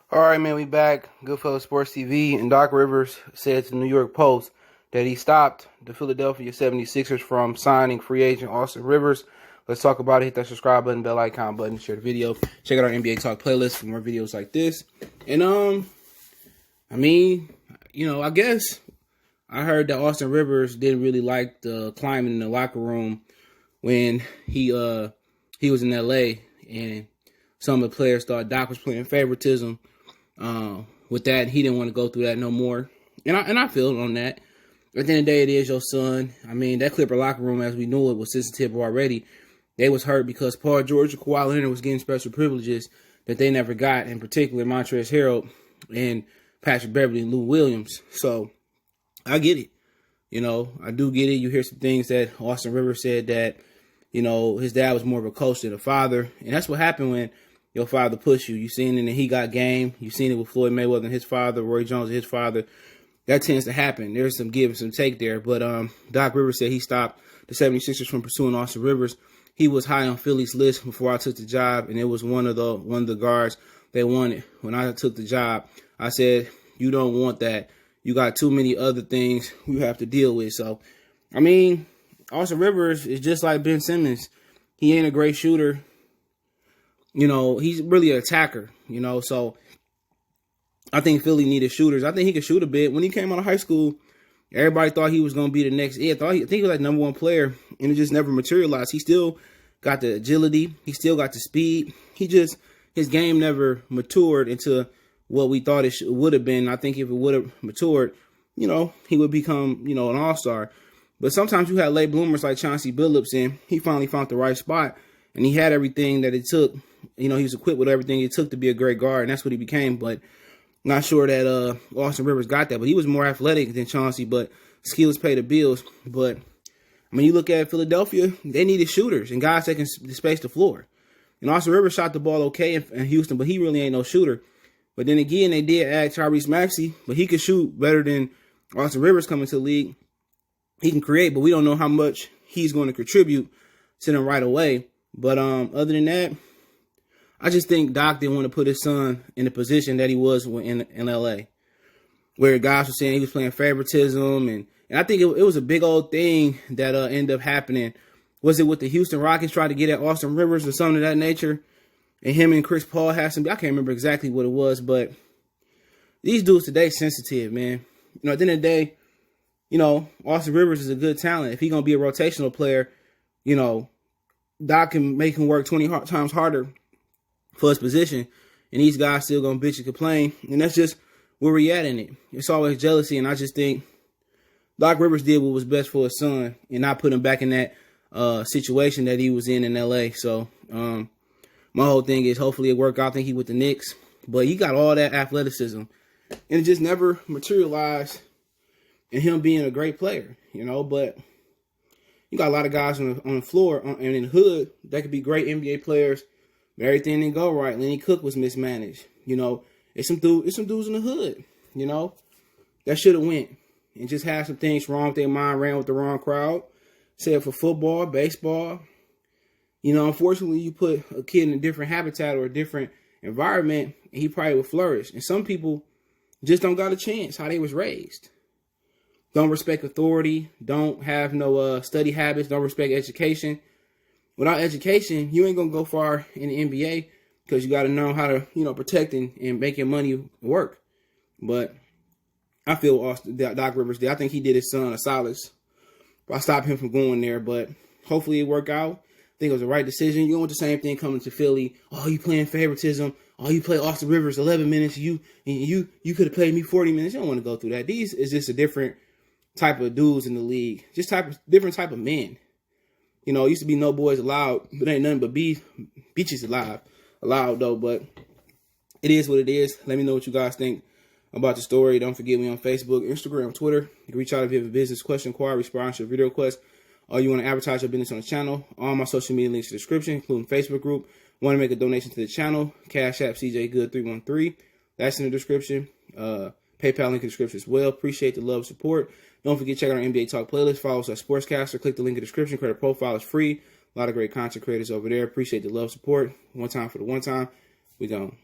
All right, man, we back. Goodfellas Sports TV, and Doc Rivers said to the New York Post that he stopped the Philadelphia 76ers from signing free agent Austin Rivers. Let's talk about it. Hit that subscribe button, bell icon button, share the video. Check out our NBA Talk playlist for more videos like this. And, I guess I heard that Austin Rivers didn't really like the climate in the locker room when he was in LA, and some of the players thought Doc was playing favoritism. With that, he didn't want to go through that no more. And I feel on that. At the end of the day, it is your son. I mean, that Clipper locker room, as we knew it, was sensitive already. They was hurt because Paul George and Kawhi Leonard was getting special privileges that they never got, in particular Montrezl Harrell and Patrick Beverley and Lou Williams. So I get it. I do get it. You hear some things that Austin Rivers said that, his dad was more of a coach than a father. And that's what happened when your father pushed you. You seen it in He Got Game. You seen it with Floyd Mayweather and his father, Roy Jones and his father. That tends to happen. There's some give and some take there. But Doc Rivers said he stopped the 76ers from pursuing Austin Rivers. He was high on Philly's list before I took the job, and it was one of the guards they wanted. When I took the job, I said, you don't want that. You got too many other things you have to deal with. So, Austin Rivers is just like Ben Simmons. He ain't a great shooter. He's really an attacker, so I think Philly needed shooters. I think he could shoot a bit. When he came out of high school, everybody thought he was going to be the next. I think he was like number one player, and it just never materialized. He still got the agility. He still got the speed. His game never matured into what we thought it would have been. I think if it would have matured, he would become, an all-star. But sometimes you have late bloomers like Chauncey Billups, and he finally found the right spot, and he had everything that it took. He was equipped with everything it took to be a great guard, and that's what he became. But not sure that Austin Rivers got that. But he was more athletic than Chauncey, but skills pay the bills. But, you look at Philadelphia, they needed shooters and guys that can space the floor. And Austin Rivers shot the ball okay in Houston, but he really ain't no shooter. But then again, they did add Tyrese Maxey, but he could shoot better than Austin Rivers coming to the league. He can create, but we don't know how much he's going to contribute to them right away. But other than that, I just think Doc didn't want to put his son in the position that he was in L.A., where guys were saying he was playing favoritism. And I think it was a big old thing that ended up happening. Was it with the Houston Rockets trying to get at Austin Rivers or something of that nature? And him and Chris Paul had some, I can't remember exactly what it was, but these dudes today sensitive, man. At the end of the day, Austin Rivers is a good talent. If he's going to be a rotational player, Doc can make him work 20 times harder for his position, and these guys still going to bitch and complain. And that's just where we at in it. It's always jealousy, and I just think Doc Rivers did what was best for his son and not put him back in that situation that he was in L.A. So my whole thing is hopefully it work out. I think he with the Knicks. But he got all that athleticism, and it just never materialized in him being a great player, But you got a lot of guys on the floor and in the hood that could be great NBA players. But everything didn't go right. Lenny Cook was mismanaged. It's some dudes in the hood, that should have went and just had some things wrong with their mind, ran with the wrong crowd. Say for football, baseball. Unfortunately, you put a kid in a different habitat or a different environment, and he probably would flourish. And some people just don't got a chance how they was raised. Don't respect authority, don't have no study habits, don't respect education. Without education, you ain't going to go far in the NBA because you got to know how to, protect and make your money work. But I feel Doc Rivers did. I think he did his son a solace by stopping him from going there. But hopefully it worked out. I think it was the right decision. You don't want the same thing coming to Philly. Oh, you playing favoritism. Oh, you play Austin Rivers 11 minutes. You could have played me 40 minutes. You don't want to go through that. These is just a different type of dudes in the league. Just different type of men. It used to be no boys allowed, but ain't nothing but beaches allowed though. But it is what it is. Let me know what you guys think about the story. Don't forget me on Facebook, Instagram, Twitter. You can reach out if you have a business question, inquiry, sponsor, video request, or you want to advertise your business on the channel. All my social media links in the description, including Facebook group. Want to make a donation to the channel? Cash App CJGood313. That's in the description. PayPal link in the description as well. Appreciate the love and support. Don't forget to check out our NBA Talk playlist. Follow us at Sportscastr. Click the link in the description. Create a profile. It's free. A lot of great content creators over there. Appreciate the love support. One time for the one time. We gone.